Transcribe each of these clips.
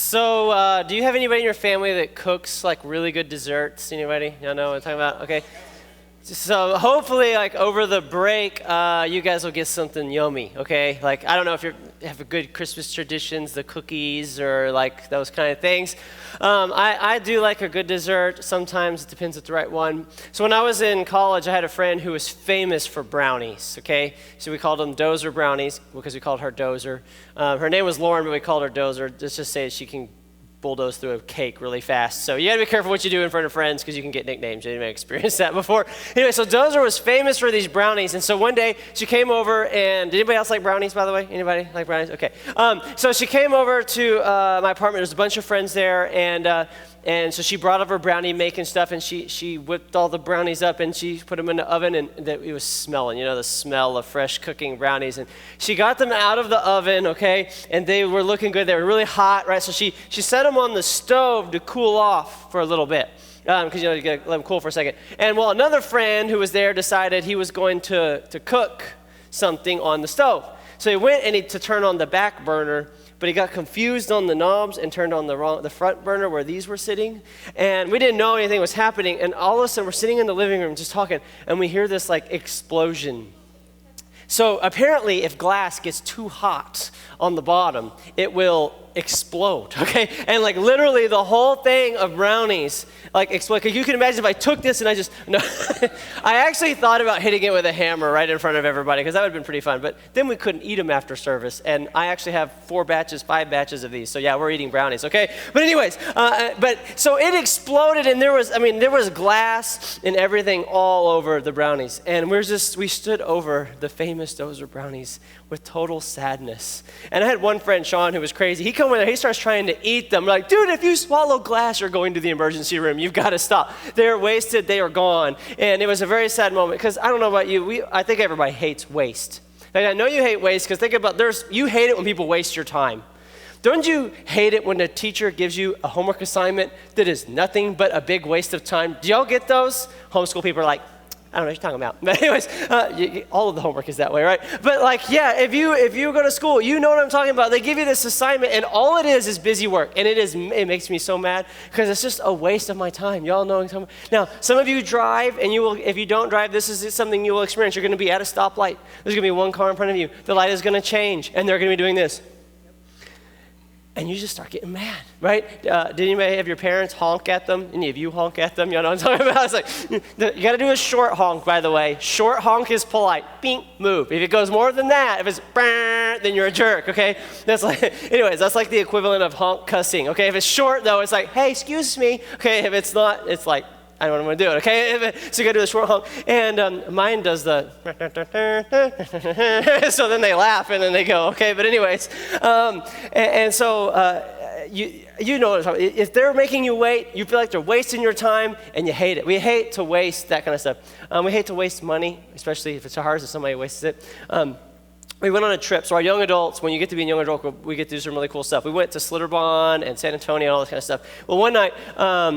So, do you have anybody in your family that cooks like really good desserts? Anybody? Y'all know what I'm talking about? Okay. So hopefully, like over the break, you guys will get something yummy. Okay. Like I don't know if you have a good Christmas traditions, the cookies or like those kind of things. I do like a good dessert. Sometimes it depends on the right one. So when I was in college, I had a friend who was famous for brownies. Okay. So we called them Dozer brownies because we called her Dozer. Her name was Lauren, but we called her Dozer. Let's just say she can bulldoze through a cake really fast. So you gotta be careful what you do in front of friends because you can get nicknames. You may have experienced that before. Anyway, so Dozer was famous for these brownies. And so one day she came over and, did anybody else like brownies, by the way? Anybody like brownies? Okay. So she came over to my apartment. There's a bunch of friends there. And so she brought up her brownie making stuff, and she whipped all the brownies up, and she put them in the oven, and it was smelling, the smell of fresh cooking brownies. And she got them out of the oven, okay, and they were looking good. They were really hot, right? So she set them on the stove to cool off for a little bit, because you gotta let them cool for a second. And well, another friend who was there decided he was going to cook something on the stove. So he went to turn on the back burner, but he got confused on the knobs and turned on the front burner where these were sitting. And we didn't know anything was happening. And all of a sudden, we're sitting in the living room just talking, and we hear this like explosion. So apparently, if glass gets too hot on the bottom, it will explode, okay? And like literally the whole thing of brownies like explode. Because you can imagine if I took this and I actually thought about hitting it with a hammer right in front of everybody because that would have been pretty fun. But then we couldn't eat them after service. And I actually have 5 batches of these. So yeah, we're eating brownies, okay? But anyways, so it exploded and there was glass and everything all over the brownies. And we stood over the famous Dozer brownies with total sadness. And I had one friend, Sean, who was crazy. He come in there, he starts trying to eat them. I'm like, dude, if you swallow glass, you're going to the emergency room. You've got to stop. They're wasted. They are gone. And it was a very sad moment because I don't know about you. I think everybody hates waste. Like, I know you hate waste because think about you hate it when people waste your time. Don't you hate it when a teacher gives you a homework assignment that is nothing but a big waste of time? Do y'all get those? Homeschool people are like, I don't know what you're talking about. But anyways, all of the homework is that way, right? But like, yeah, if you go to school, you know what I'm talking about. They give you this assignment, and all it is busy work. And it makes me so mad because it's just a waste of my time. Y'all know what I'm talking about? Now, some of you drive, and if you don't drive, this is something you will experience. You're going to be at a stoplight. There's going to be one car in front of you. The light is going to change, and they're going to be doing this. And you just start getting mad, right? Did anybody have your parents honk at them? Any of you honk at them? You know what I'm talking about? It's like, you got to do a short honk, by the way. Short honk is polite. Bing, move. If it goes more than that, if it's then you're a jerk, okay? That's like the equivalent of honk cussing, okay? If it's short, though, it's like, hey, excuse me. Okay, if it's not, it's like, I don't want to do it, okay? So you got to do the short honk. And mine does the, so then they laugh and then they go, okay? But anyways, you know what I'm talking about. If they're making you wait, you feel like they're wasting your time and you hate it. We hate to waste that kind of stuff. We hate to waste money, especially if it's ours and somebody wastes it. We went on a trip. So our young adults, when you get to be a young adult, we get to do some really cool stuff. We went to Schlitterbahn and San Antonio and all that kind of stuff. Well, one night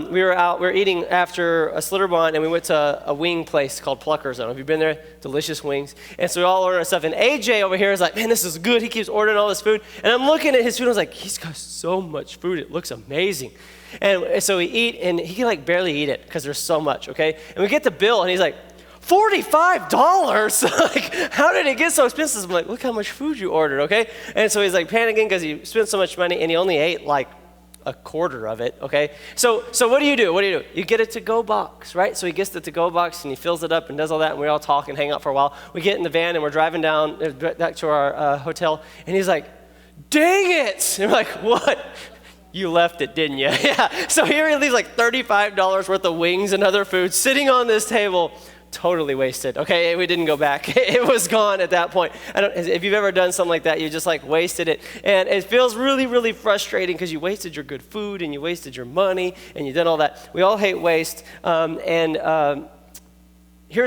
we were eating after a Schlitterbahn, and we went to a wing place called Pluckers. I don't know if you've been there. Delicious wings. And so we all ordered our stuff. And AJ over here is like, man, this is good. He keeps ordering all this food. And I'm looking at his food. And I was like, he's got so much food. It looks amazing. And so we eat, and he can like barely eat it because there's so much, okay? And we get the bill, and he's like, $45? Like, how did it get so expensive? I'm like, look how much food you ordered, okay? And so he's like panicking because he spent so much money and he only ate like a quarter of it, okay? So what do you do? You get a to-go box, right? So he gets the to-go box and he fills it up and does all that, and we all talk and hang out for a while. We get in the van and we're driving down back to our hotel, and he's like, dang it! And we're like, what? You left it, didn't you? Yeah. So here he leaves like $35 worth of wings and other food sitting on this table. Totally wasted, okay? We didn't go back. It was gone at that point. If you've ever done something like that, you just like wasted it. And it feels really, really frustrating because you wasted your good food and you wasted your money and you did all that. We all hate waste. Here's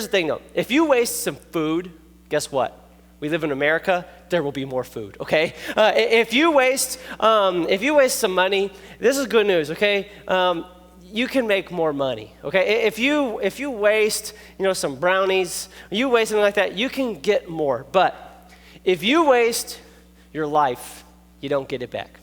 the thing though. If you waste some food, guess what? We live in America, there will be more food, okay? If you waste some money, this is good news, okay? You can make more money, okay? If you waste, some brownies, you waste something like that, you can get more. But if you waste your life, you don't get it back.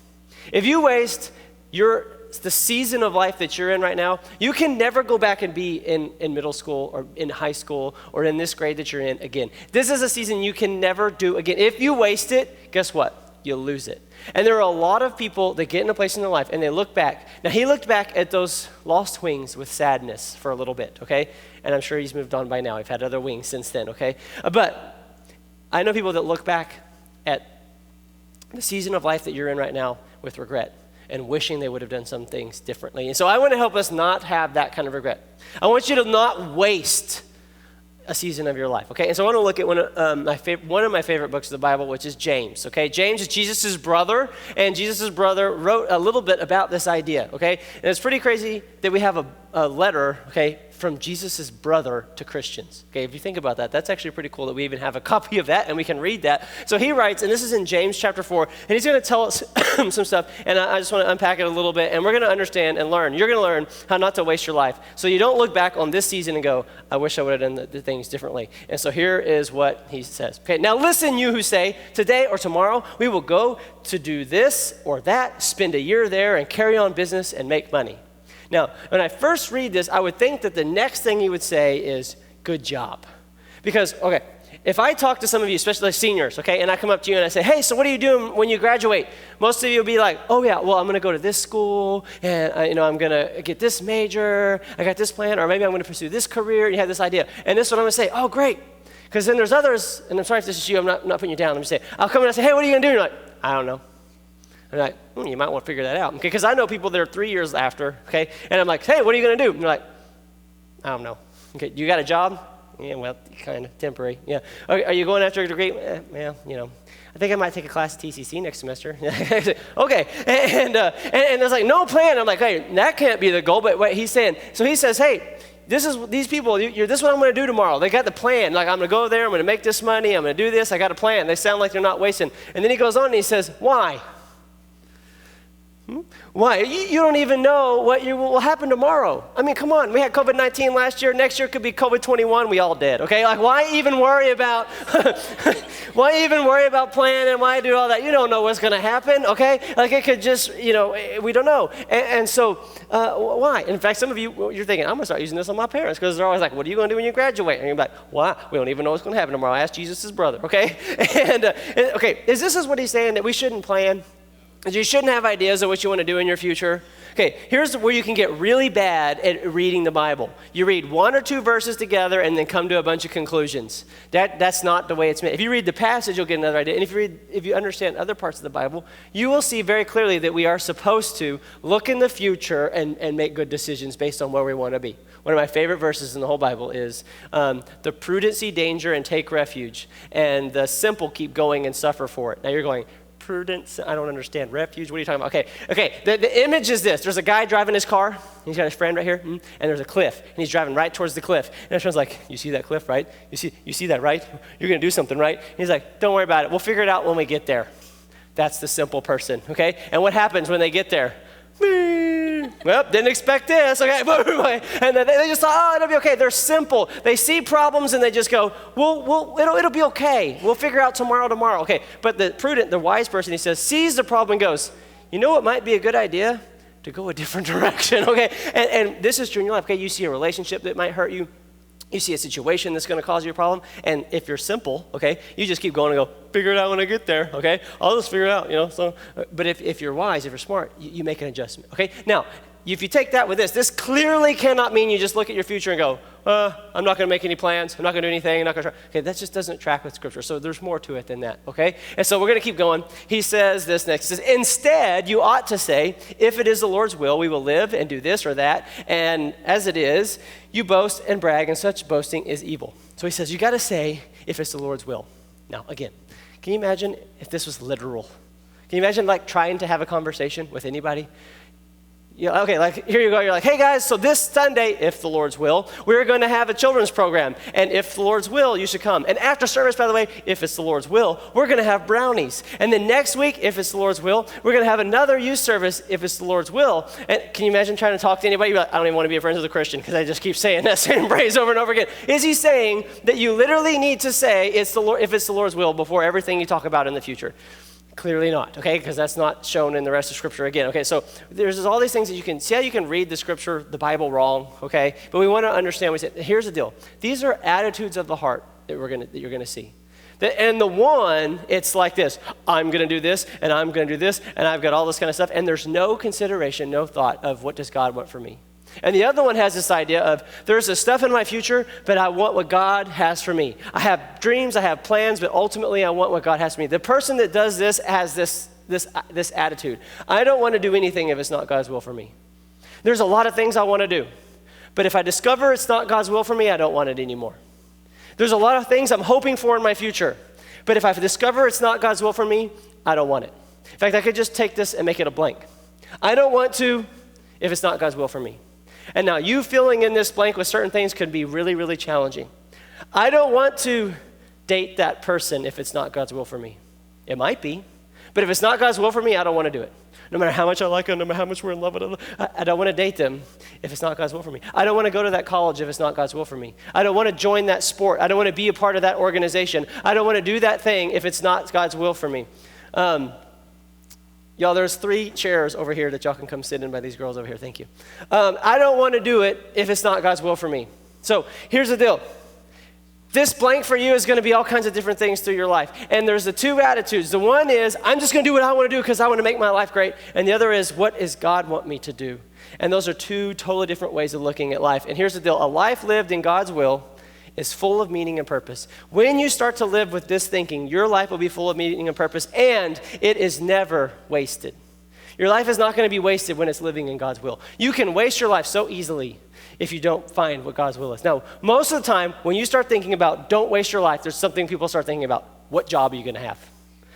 If you waste the season of life that you're in right now, you can never go back and be in middle school or in high school or in this grade that you're in again. This is a season you can never do again. If you waste it, guess what? You'll lose it. And there are a lot of people that get in a place in their life and they look back. Now, he looked back at those lost wings with sadness for a little bit, okay? And I'm sure he's moved on by now. I've had other wings since then, okay? But I know people that look back at the season of life that you're in right now with regret and wishing they would have done some things differently. And so I want to help us not have that kind of regret. I want you to not waste a season of your life, okay? And so I want to look at one of my favorite books of the Bible, which is James, okay? James is Jesus' brother, and Jesus' brother wrote a little bit about this idea, okay? And it's pretty crazy that we have a letter, okay, from Jesus' brother to Christians, okay? If you think about that, that's actually pretty cool that we even have a copy of that and we can read that. So he writes, and this is in James chapter 4, and he's going to tell us some stuff, and I just want to unpack it a little bit, and we're going to understand and learn. You're going to learn how not to waste your life, so you don't look back on this season and go, I wish I would have done the things differently. And so here is what he says. Okay, now listen, you who say, today or tomorrow we will go to do this or that, spend a year there, and carry on business and make money. Now, when I first read this, I would think that the next thing he would say is, good job. Because, okay, if I talk to some of you, especially seniors, okay, and I come up to you and I say, hey, so what are you doing when you graduate? Most of you will be like, oh yeah, well, I'm going to go to this school, and I'm going to get this major, I got this plan, or maybe I'm going to pursue this career, and you have this idea. And this is what I'm going to say, oh, great. Because then there's others, and I'm sorry if this is you, I'm not putting you down, let me say, I'll come and I say, hey, what are you going to do? And you're like, I don't know. I'm like, you might want to figure that out, okay? Because I know people that are 3 years after, okay? And I'm like, hey, what are you going to do? And they're like, I don't know. Okay, you got a job? Yeah, well, kind of temporary. Yeah. Are you going after a degree? Well, I think I might take a class at TCC next semester. Okay, and there's like no plan. I'm like, hey, that can't be the goal. But what he's saying, so he says, hey, these people, this is what I'm going to do tomorrow. They got the plan. Like, I'm going to go there. I'm going to make this money. I'm going to do this. I got a plan. They sound like they're not wasting. And then he goes on and he says, why? Why? You don't even know what will happen tomorrow. I mean, come on. We had COVID-19 last year. Next year could be COVID-21. We all dead, okay? Like, why even worry about planning? Why do all that? You don't know what's going to happen, okay? Like, it could just, we don't know. And so, why? In fact, some of you, you're thinking, I'm going to start using this on my parents because they're always like, what are you going to do when you graduate? And you're like, why? We don't even know what's going to happen tomorrow. Ask Jesus' brother, okay? Okay, is this what he's saying, that we shouldn't plan? You shouldn't have ideas of what you want to do in your future. Okay, here's where you can get really bad at reading the Bible. You read one or two verses together and then come to a bunch of conclusions. That's not the way it's meant. If you read the passage, you'll get another idea. And if you understand other parts of the Bible, you will see very clearly that we are supposed to look in the future and make good decisions based on where we want to be. One of my favorite verses in the whole Bible is, the prudent see danger and take refuge, and the simple keep going and suffer for it. Now you're going, prudence, I don't understand. Refuge, what are you talking about? Okay, the image is this. There's a guy driving his car. He's got his friend right here, and there's a cliff, and he's driving right towards the cliff. And his friend's like, you see that cliff, right? You see that, right? You're going to do something, right? And he's like, don't worry about it. We'll figure it out when we get there. That's the simple person, okay? And what happens when they get there? Well, didn't expect this, okay? And then they just thought, oh, it'll be okay. They're simple. They see problems and they just go, it'll be okay. We'll figure out tomorrow. Okay, but the prudent, the wise person, he says, sees the problem and goes, you know what might be a good idea? To go a different direction, okay? And this is true in your life, okay? You see a relationship that might hurt you. You see a situation that's going to cause you a problem, and if you're simple, okay, you just keep going and go, figure it out when I get there, okay? I'll just figure it out, So, but if you're wise, if you're smart, you make an adjustment, okay? Now, if you take that with this clearly cannot mean you just look at your future and go, I'm not going to make any plans. I'm not going to do anything. I'm not going to try. Okay, that just doesn't track with Scripture. So there's more to it than that, okay? And so we're going to keep going. He says this next. He says, instead, you ought to say, if it is the Lord's will, we will live and do this or that. And as it is, you boast and brag, and such boasting is evil. So he says, you got to say, if it's the Lord's will. Now, again, can you imagine if this was literal? Can you imagine trying to have a conversation with anybody? Okay, here you go. You're like, hey guys, so this Sunday, if the Lord's will, we're going to have a children's program. And if the Lord's will, you should come. And after service, by the way, if it's the Lord's will, we're going to have brownies. And then next week, if it's the Lord's will, we're going to have another youth service if it's the Lord's will. And can you imagine trying to talk to anybody? You're like, I don't even want to be a friend with a Christian because I just keep saying that same phrase over and over again. Is he saying that you literally need to say if it's the Lord's will before everything you talk about in the future? Clearly not, okay, because that's not shown in the rest of Scripture again. Okay, so there's all these things that you can see how you can read the Scripture, the Bible wrong, okay? But we want to understand. We say, here's the deal. These are attitudes of the heart that you're gonna see. And the one, it's like this: I'm gonna do this, and I'm gonna do this, and I've got all this kind of stuff, and there's no consideration, no thought of what does God want for me. And the other one has this idea of there's this stuff in my future, but I want what God has for me. I have dreams, I have plans, but ultimately I want what God has for me. The person that does this has this attitude. I don't want to do anything if it's not God's will for me. There's a lot of things I want to do, but if I discover it's not God's will for me, I don't want it anymore. There's a lot of things I'm hoping for in my future, but if I discover it's not God's will for me, I don't want it. In fact, I could just take this and make it a blank. I don't want to if it's not God's will for me. And now you filling in this blank with certain things could be really, really challenging. I don't want to date that person if it's not God's will for me. It might be, but if it's not God's will for me, I don't want to do it. No matter how much I like them, no matter how much we're in love with them, I don't want to date them if it's not God's will for me. I don't want to go to that college if it's not God's will for me. I don't want to join that sport. I don't want to be a part of that organization. I don't want to do that thing if it's not God's will for me. Y'all, there's 3 chairs over here that y'all can come sit in by these girls over here. Thank you. I don't want to do it if it's not God's will for me. So here's the deal. This blank for you is going to be all kinds of different things through your life. And there's the 2 attitudes. The one is, I'm just going to do what I want to do because I want to make my life great. And the other is, what does God want me to do? And those are 2 totally different ways of looking at life. And here's the deal. A life lived in God's will is full of meaning and purpose. When you start to live with this thinking, your life will be full of meaning and purpose, and it is never wasted. Your life is not going to be wasted when it's living in God's will. You can waste your life so easily if you don't find what God's will is. Now, most of the time, when you start thinking about don't waste your life, there's something people start thinking about. What job are you going to have?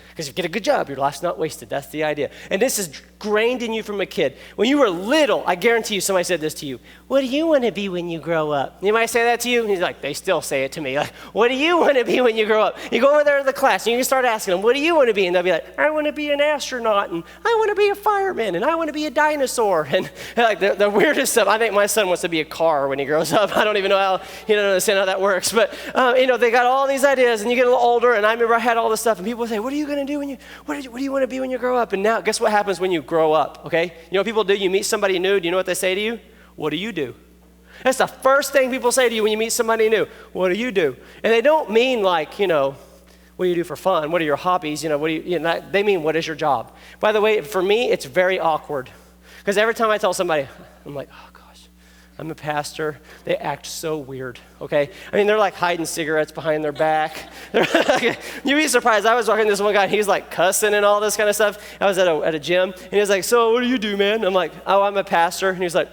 Because if you get a good job, your life's not wasted. That's the idea. And this is ingrained in you from a kid. When you were little, I guarantee you somebody said this to you. What do you want to be when you grow up? Anybody say that to you? And he's like, they still say it to me. Like, what do you want to be when you grow up? You go over there to the class and you can start asking them, what do you want to be? And they'll be like, I want to be an astronaut, and I want to be a fireman, and I want to be a dinosaur. And like the weirdest stuff. I think my son wants to be a car when he grows up. I don't even know how, he doesn't understand how that works. But, they got all these ideas, and you get a little older, and I remember I had all this stuff, and people say, what are you going to do when you, what do you want to be when you grow up? And now, guess what happens when you grow up, okay? You know what people do? You meet somebody new. Do you know what they say to you? What do you do? That's the first thing people say to you when you meet somebody new. What do you do? And they don't mean like, what do you do for fun? What are your hobbies? They mean, what is your job? By the way, for me, it's very awkward. Because every time I tell somebody, I'm like, oh gosh, I'm a pastor. They act so weird, okay? I mean, they're like hiding cigarettes behind their back. You'd be surprised. I was walking this one guy, he's like cussing and all this kind of stuff. I was at a gym, and he was like, so what do you do, man? I'm like, oh, I'm a pastor. And he's like,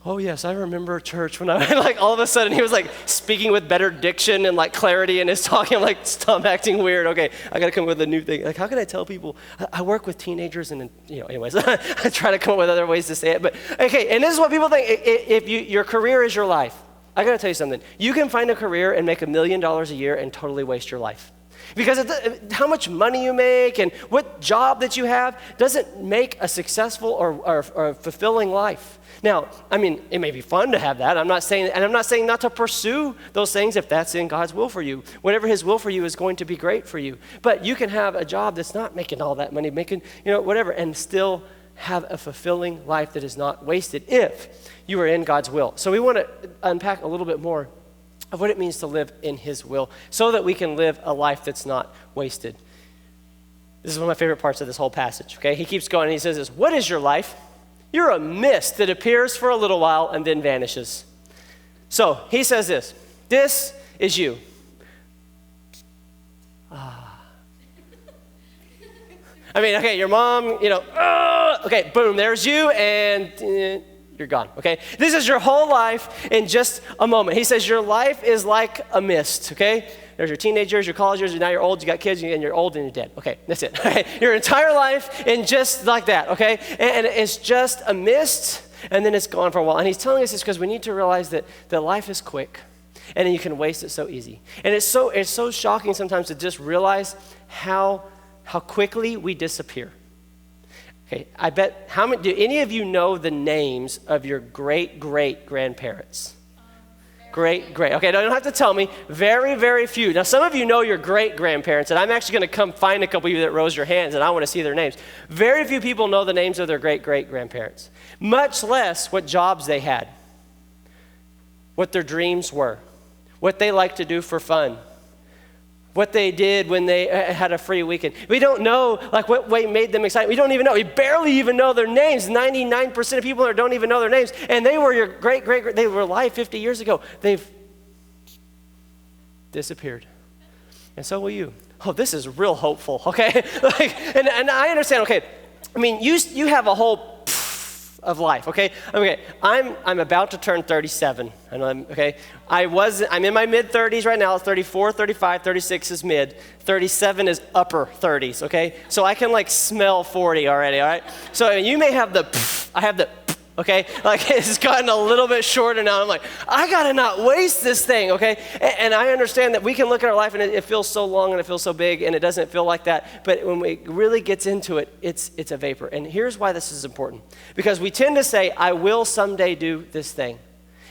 oh yes, I remember church when I like all of a sudden he was like speaking with better diction and like clarity in his talking. I'm like, stop acting weird. Okay, I gotta come up with a new thing. Like, how can I tell people? I work with teenagers, and anyways, I try to come up with other ways to say it. But okay, and this is what people think. If your career is your life, I gotta tell you something. You can find a career and make $1 million a year and totally waste your life. Because how much money you make and what job that you have doesn't make a successful or fulfilling life. Now, I mean, it may be fun to have that. I'm not saying not to pursue those things if that's in God's will for you. Whatever His will for you is going to be great for you. But you can have a job that's not making all that money, making, whatever, and still have a fulfilling life that is not wasted if you are in God's will. So we want to unpack a little bit more of what it means to live in His will so that we can live a life that's not wasted. This is one of my favorite parts of this whole passage, okay? He keeps going and he says this, what is your life? You're a mist that appears for a little while and then vanishes. So he says this is you. I mean, okay, your mom, okay, boom, there's you, and you're gone, okay? This is your whole life in just a moment. He says your life is like a mist, okay? There's your teenagers, your college years, now you're old, you got kids, and you're old and you're dead. Okay, that's it. Okay? Your entire life in just like that, okay? And it's just a mist, and then it's gone for a while. And he's telling us this because we need to realize that life is quick, and you can waste it so easy. And it's so shocking sometimes to just realize how quickly we disappear. Okay, I bet, do any of you know the names of your great-great-grandparents? Great. Okay, you don't have to tell me. Very, very few. Now, some of you know your great-grandparents, and I'm actually going to come find a couple of you that rose your hands, and I want to see their names. Very few people know the names of their great-great-grandparents, much less what jobs they had, what their dreams were, what they liked to do for fun, what they did when they had a free weekend. We don't know like what made them excited. We don't even know. We barely even know their names. 99% of people don't even know their names. And they were your great, they were alive 50 years ago. They've disappeared. And so will you. Oh, this is real hopeful, okay? and I understand, okay. I mean, you have a whole of life, okay? I'm about to turn 37, and I'm in my mid-30s right now. 34, 35, 36 is mid. 37 is upper 30s, okay? So I can like smell 40 already, all right? So you may have I have the okay? Like it's gotten a little bit shorter now. I'm like, I gotta not waste this thing, okay? And I understand that we can look at our life and it feels so long and it feels so big and it doesn't feel like that. But when it really gets into it, it's a vapor. And here's why this is important. Because we tend to say, I will someday do this thing.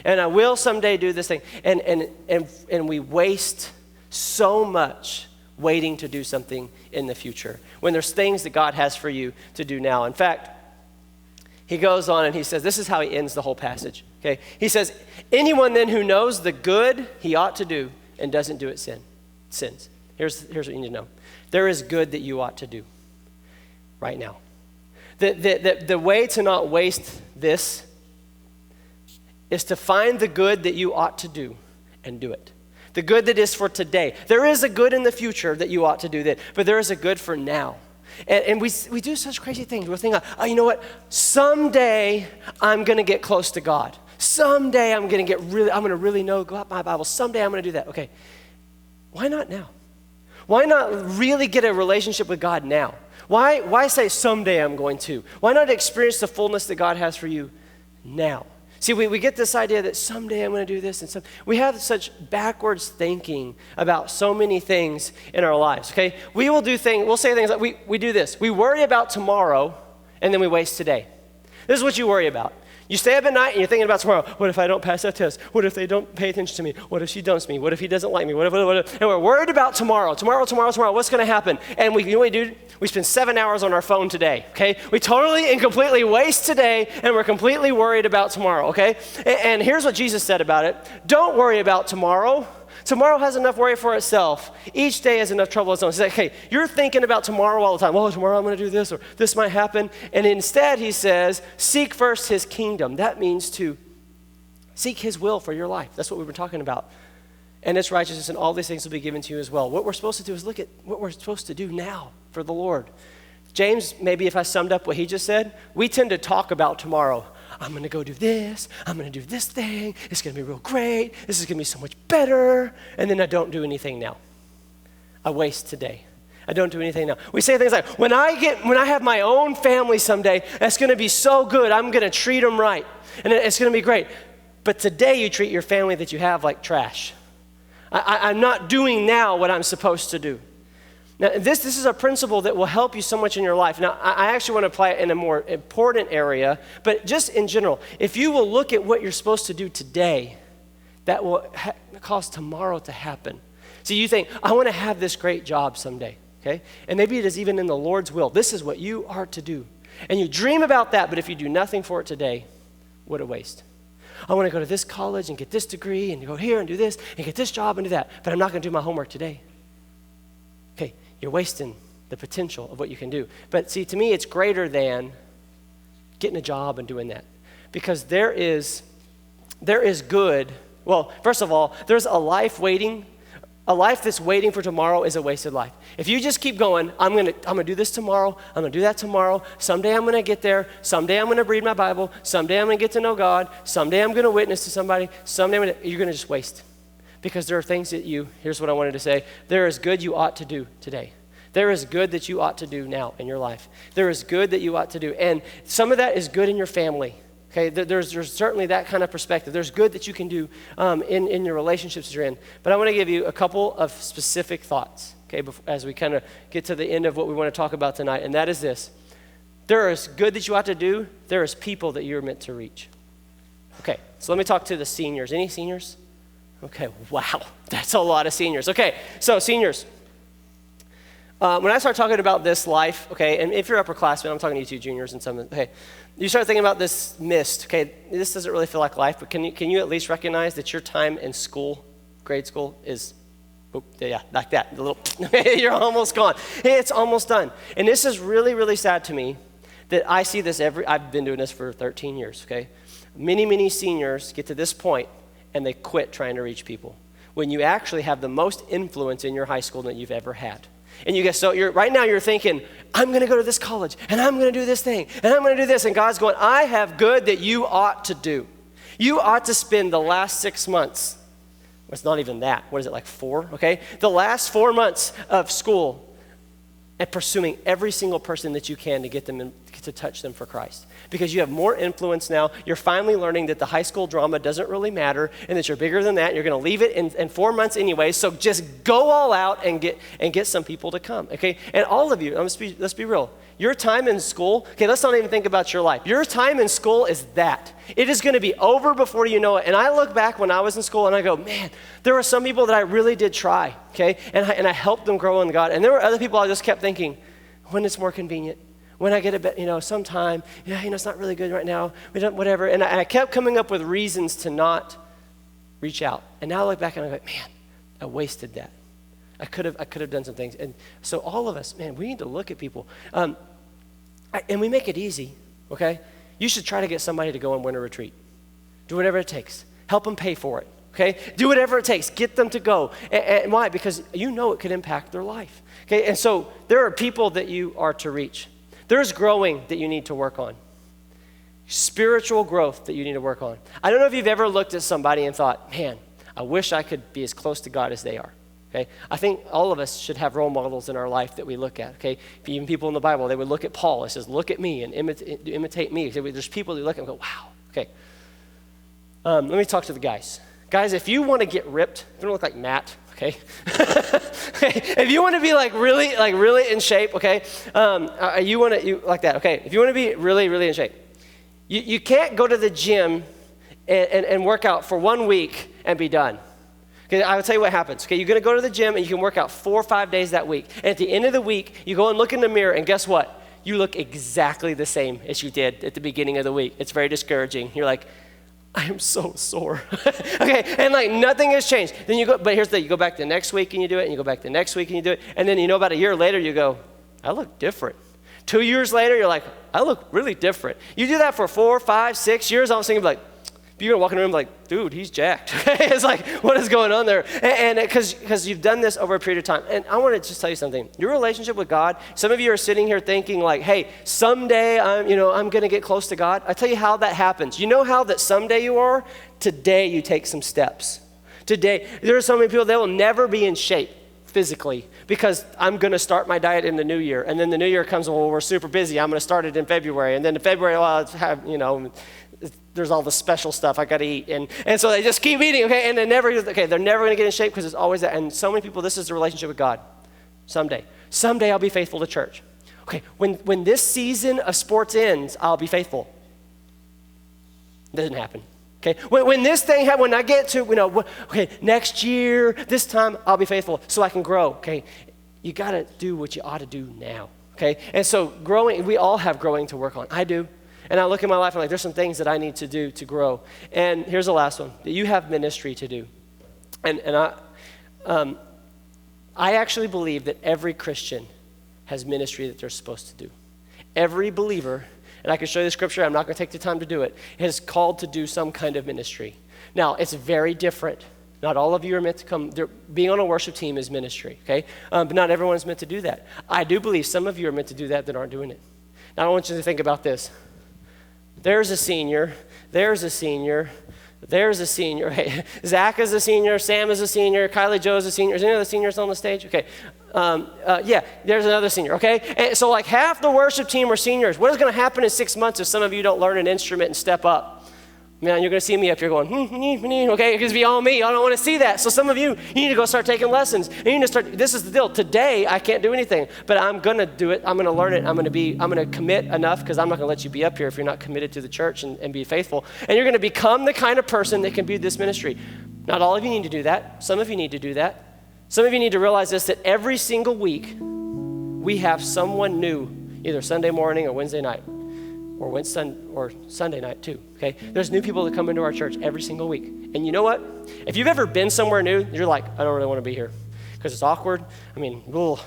And I will someday do this thing. And we waste so much waiting to do something in the future when there's things that God has for you to do now. In fact, he goes on and he says, this is how he ends the whole passage, okay? He says, anyone then who knows the good he ought to do and doesn't do it sins. Here's what you need to know. There is good that you ought to do right now. The way to not waste this is to find the good that you ought to do and do it. The good that is for today. There is a good in the future that you ought to do that, but there is a good for now. And we do such crazy things. We're thinking, oh, you know what? Someday I'm going to get close to God. Someday I'm going to really know my Bible. Someday I'm going to do that. Okay, why not now? Why not really get a relationship with God now? Why say someday I'm going to? Why not experience the fullness that God has for you now? See, we get this idea that someday I'm going to do this. And we have such backwards thinking about so many things in our lives, okay? We'll say things like, we do this. We worry about tomorrow, and then we waste today. This is what you worry about. You stay up at night, and you're thinking about tomorrow. What if I don't pass that test? What if they don't pay attention to me? What if she dumps me? What if he doesn't like me? What if? And we're worried about tomorrow. Tomorrow, what's going to happen? And you know what we do? We spend 7 hours on our phone today, okay? We totally and completely waste today, and we're completely worried about tomorrow, okay? And here's what Jesus said about it. Don't worry about tomorrow. Tomorrow has enough worry for itself. Each day has enough trouble of its own. He's like, hey, you're thinking about tomorrow all the time. Oh, tomorrow I'm going to do this, or this might happen. And instead, he says, seek first his kingdom. That means to seek his will for your life. That's what we've been talking about. And its righteousness, and all these things will be given to you as well. What we're supposed to do is look at what we're supposed to do now for the Lord. James, maybe if I summed up what he just said, we tend to talk about tomorrow. I'm going to go do this. I'm going to do this thing. It's going to be real great. This is going to be so much better. And then I don't do anything now. I waste today. I don't do anything now. We say things like, when I have my own family someday, that's going to be so good. I'm going to treat them right. And it's going to be great. But today you treat your family that you have like trash. I'm not doing now what I'm supposed to do. Now, this is a principle that will help you so much in your life. Now, I actually want to apply it in a more important area, but just in general, if you will look at what you're supposed to do today, that will cause tomorrow to happen. So you think, I want to have this great job someday, okay? And maybe it is even in the Lord's will. This is what you are to do. And you dream about that, but if you do nothing for it today, what a waste. I want to go to this college and get this degree and go here and do this and get this job and do that, but I'm not going to do my homework today. Okay, you're wasting the potential of what you can do. But see, to me, it's greater than getting a job and doing that. Because there is good. Well, first of all, there's a life waiting. A life that's waiting for tomorrow is a wasted life. If you just keep going, I'm gonna do this tomorrow, I'm gonna do that tomorrow, someday I'm gonna get there, someday I'm gonna read my Bible, someday I'm gonna get to know God, someday I'm gonna witness to somebody, you're gonna just waste. Because there are things that here's what I wanted to say, there is good you ought to do today. There is good that you ought to do now in your life. There is good that you ought to do. And some of that is good in your family. Okay, there's certainly that kind of perspective. There's good that you can do in your relationships that you're in. But I want to give you a couple of specific thoughts, okay, as we kind of get to the end of what we want to talk about tonight, and that is this. There is good that you ought to do. There is people that you're meant to reach. Okay, so let me talk to the seniors. Any seniors? Okay, wow, that's a lot of seniors. Okay, so seniors. When I start talking about this life, okay, and if you're upperclassmen, I'm talking to you two juniors and some, okay, you start thinking about this mist, okay, this doesn't really feel like life, but can you at least recognize that your time in school, grade school, is, yeah, like that, a little, you're almost gone. Hey, it's almost done. And this is really, really sad to me that I see this I've been doing this for 13 years, okay? Many seniors get to this point and they quit trying to reach people when you actually have the most influence in your high school that you've ever had. And you guys, so right now you're thinking, I'm going to go to this college, and I'm going to do this thing, and I'm going to do this. And God's going, I have good that you ought to do. You ought to spend the last 6 months. It's not even that. What is it, like 4? Okay? The last 4 months of school and pursuing every single person that you can to get them to touch them for Christ. Because you have more influence now. You're finally learning that the high school drama doesn't really matter and that you're bigger than that. You're going to leave it in 4 months anyway. So just go all out and get some people to come. Okay? And all of you, let's be real. Your time in school, okay, let's not even think about your life. Your time in school is that. It is going to be over before you know it. And I look back when I was in school and I go, man, there were some people that I really did try, okay? And I helped them grow in God. And there were other people I just kept thinking, when it's more convenient, when I get a bit, sometime, it's not really good right now, we don't, whatever. And I kept coming up with reasons to not reach out. And now I look back and I go, man, I wasted that. I could have done some things. And so all of us, man, we need to look at people. And we make it easy, okay? You should try to get somebody to go on winter retreat. Do whatever it takes. Help them pay for it, okay? Do whatever it takes. Get them to go. And why? Because you know it could impact their life, okay? And so there are people that you are to reach. There's growing that you need to work on. Spiritual growth that you need to work on. I don't know if you've ever looked at somebody and thought, man, I wish I could be as close to God as they are. Okay? I think all of us should have role models in our life that we look at. Okay? Even people in the Bible, they would look at Paul. It says, look at me and imitate me. There's people who look at him and go, wow. Okay. Let me talk to the guys. Guys, if you want to get ripped, you don't look like Matt. Okay? If you want to be really in shape, okay? You like that. Okay. If you want to be really, really in shape, you can't go to the gym and work out for 1 week and be done. Okay, I will tell you what happens. Okay, you're going to go to the gym and you can work out 4 or 5 days that week. And at the end of the week, you go and look in the mirror and guess what? You look exactly the same as you did at the beginning of the week. It's very discouraging. You're like, I am so sore. Okay, and nothing has changed. Then you go, but here's the thing, you go back the next week and you do it, and you go back the next week and you do it, and then about a year later you go, I look different. 2 years later, you're like, I look really different. You do that for 4, 5, 6 years, all of a sudden you're like, you're gonna walk in the room like, dude, he's jacked. It's like, what is going on there? And because you've done this over a period of time. And I want to just tell you something. Your relationship with God, some of you are sitting here thinking like, hey, someday I'm gonna get close to God. I tell you how that happens. You know how that someday you are? Today you take some steps. Today, there are so many people that will never be in shape physically because I'm going to start my diet in the new year. And then the new year comes, well, we're super busy. I'm going to start it in February. And then in February, there's all the special stuff I got to eat. And so they just keep eating, okay? And they're never going to get in shape because it's always that. And so many people, this is the relationship with God. Someday I'll be faithful to church. Okay, when this season of sports ends, I'll be faithful. It doesn't happen. Okay, when this thing happens, when I get to, next year, this time, I'll be faithful so I can grow, okay? You got to do what you ought to do now, okay? And so growing, we all have growing to work on. I do. And I look at my life and I'm like, there's some things that I need to do to grow. And here's the last one, that you have ministry to do. And I actually believe that every Christian has ministry that they're supposed to do. Every believer, and I can show you the scripture, I'm not going to take the time to do it, is called to do some kind of ministry. Now, it's very different. Not all of you are meant to come. Being on a worship team is ministry, okay? But not everyone is meant to do that. I do believe some of you are meant to do that aren't doing it. Now, I want you to think about this. There's a senior. There's a senior. There's a senior. Hey, Zach is a senior. Sam is a senior. Kylie Joe is a senior. Is any of the seniors on the stage? Okay. Yeah, there's another senior, okay? And so like half the worship team are seniors. What is going to happen in 6 months if some of you don't learn an instrument and step up? Man, you're going to see me up here going, okay? Because be all me. I don't want to see that. So some of you need to go start taking lessons. And you need to start, this is the deal. Today, I can't do anything, but I'm going to do it. I'm going to learn it. I'm going to commit enough because I'm not going to let you be up here if you're not committed to the church and be faithful. And you're going to become the kind of person that can be this ministry. Not all of you need to do that. Some of you need to do that. Some of you need to realize this, that every single week we have someone new, either Sunday morning or Wednesday night, or Sunday night too, okay? There's new people that come into our church every single week. And you know what? If you've ever been somewhere new, you're like, I don't really want to be here because it's awkward. I mean, do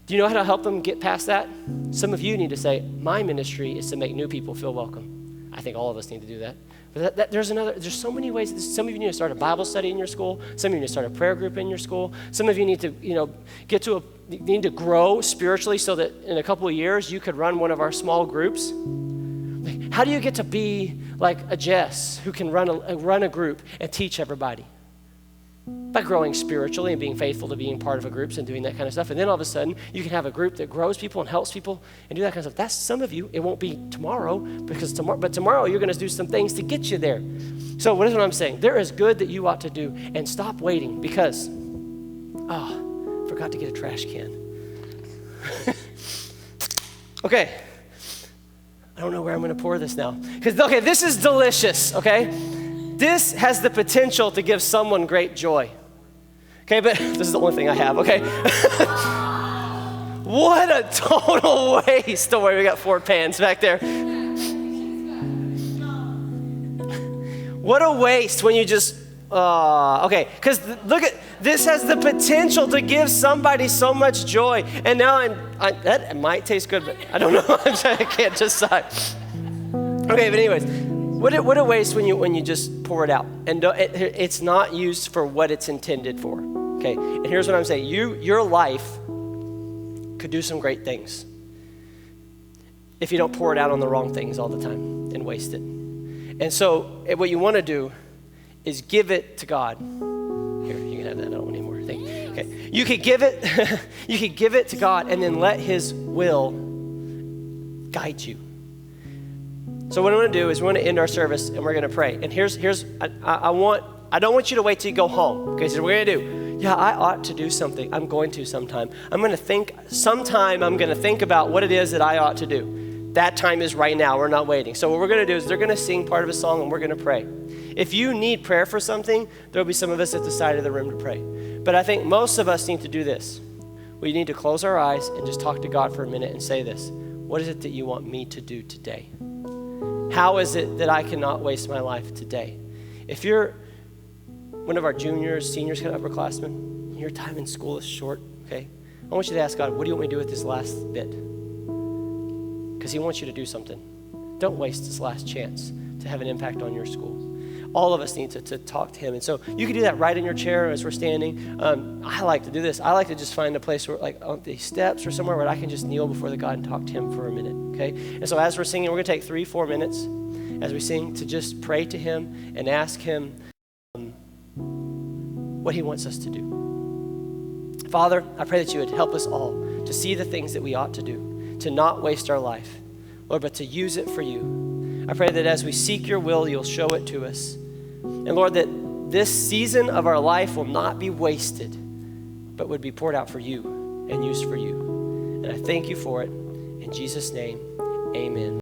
you know how to help them get past that? Some of you need to say, my ministry is to make new people feel welcome. I think all of us need to do that. But there's so many ways. Some of you need to start a Bible study in your school. Some of you need to start a prayer group in your school. Some of you need to, you need to grow spiritually so that in a couple of years you could run one of our small groups. How do you get to be like a Jess who can run a group and teach everybody? By growing spiritually and being faithful to being part of a group and doing that kind of stuff. And then all of a sudden, you can have a group that grows people and helps people and do that kind of stuff. That's some of you. It won't be tomorrow, but tomorrow you're going to do some things to get you there. So what is what I'm saying? There is good that you ought to do, and stop waiting because, forgot to get a trash can. Okay. I don't know where I'm going to pour this now. This is delicious, okay? This has the potential to give someone great joy. Okay, but this is the only thing I have, okay? What a total waste. Don't worry, we got 4 pans back there. What a waste when you just, because look at, this has the potential to give somebody so much joy. And now that might taste good, but I don't know. I can't decide. Okay, but anyways, what a waste when you just pour it out. And it's not used for what it's intended for. Okay, and here's what I'm saying. Your life could do some great things if you don't pour it out on the wrong things all the time and waste it. And so what you want to do is give it to God. Here, you can have that. I don't want any more. Thank you. Okay, you could give it. You could give it to God and then let His will guide you. So what I want to do is we're going to end our service and we're going to pray. And I don't want you to wait till you go home. Okay, so we're going to do. Yeah, I ought to do something. I'm going to sometime. I'm going to think about what it is that I ought to do. That time is right now. We're not waiting. So what we're going to do is they're going to sing part of a song and we're going to pray. If you need prayer for something, there'll be some of us at the side of the room to pray. But I think most of us need to do this. We need to close our eyes and just talk to God for a minute and say this. What is it that you want me to do today? How is it that I cannot waste my life today? If you're one of our juniors, seniors, kind of upperclassmen, your time in school is short, okay? I want you to ask God, what do you want me to do with this last bit? Because He wants you to do something. Don't waste this last chance to have an impact on your school. All of us need to talk to Him. And so you can do that right in your chair as we're standing. I like to do this. I like to just find a place where, like on the steps or somewhere where I can just kneel before the God and talk to Him for a minute, okay? And so as we're singing, we're going to take 3-4 minutes as we sing to just pray to Him and ask Him what He wants us to do. Father, I pray that you would help us all to see the things that we ought to do, to not waste our life, Lord, but to use it for you. I pray that as we seek your will, you'll show it to us. And Lord, that this season of our life will not be wasted, but would be poured out for you and used for you. And I thank you for it. In Jesus' name, amen.